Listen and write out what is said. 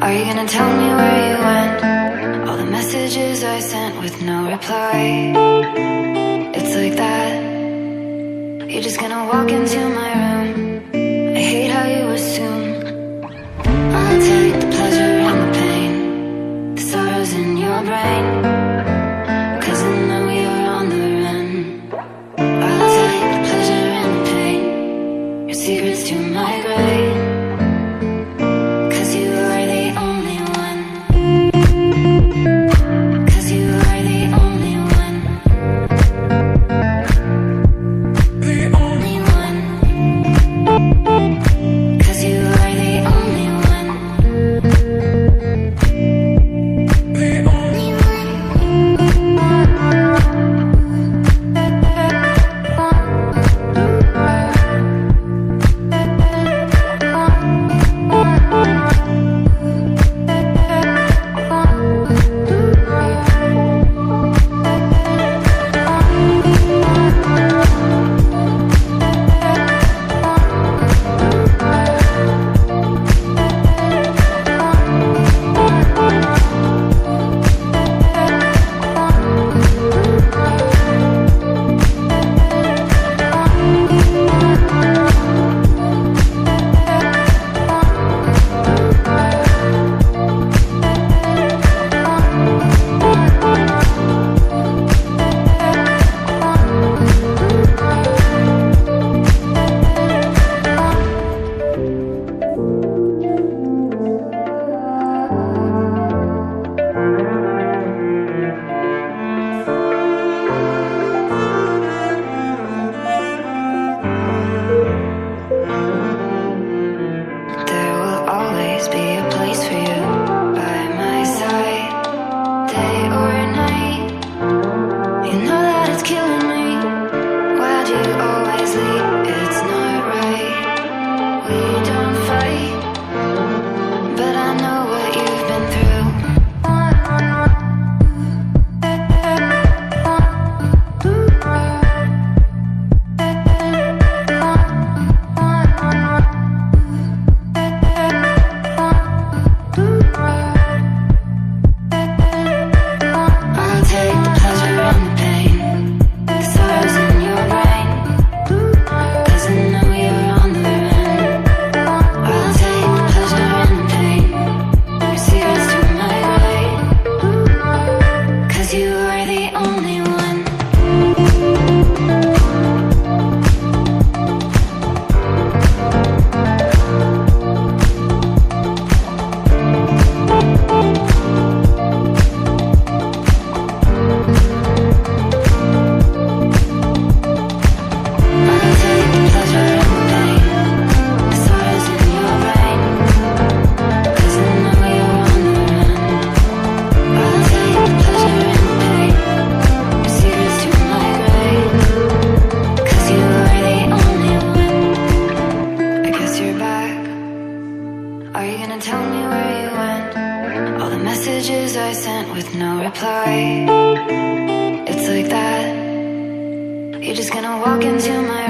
Are you gonna tell me where you went? All the messages I sent with no reply. It's like that. You're just gonna walk into my room. I hate how you assume I'll take the pleasure and the pain, the sorrows in your brain, 'cause I know you're on the run. I'll take the pleasure and the pain, your secrets to my grave. I sent with no reply. It's like that. You're just gonna walk into my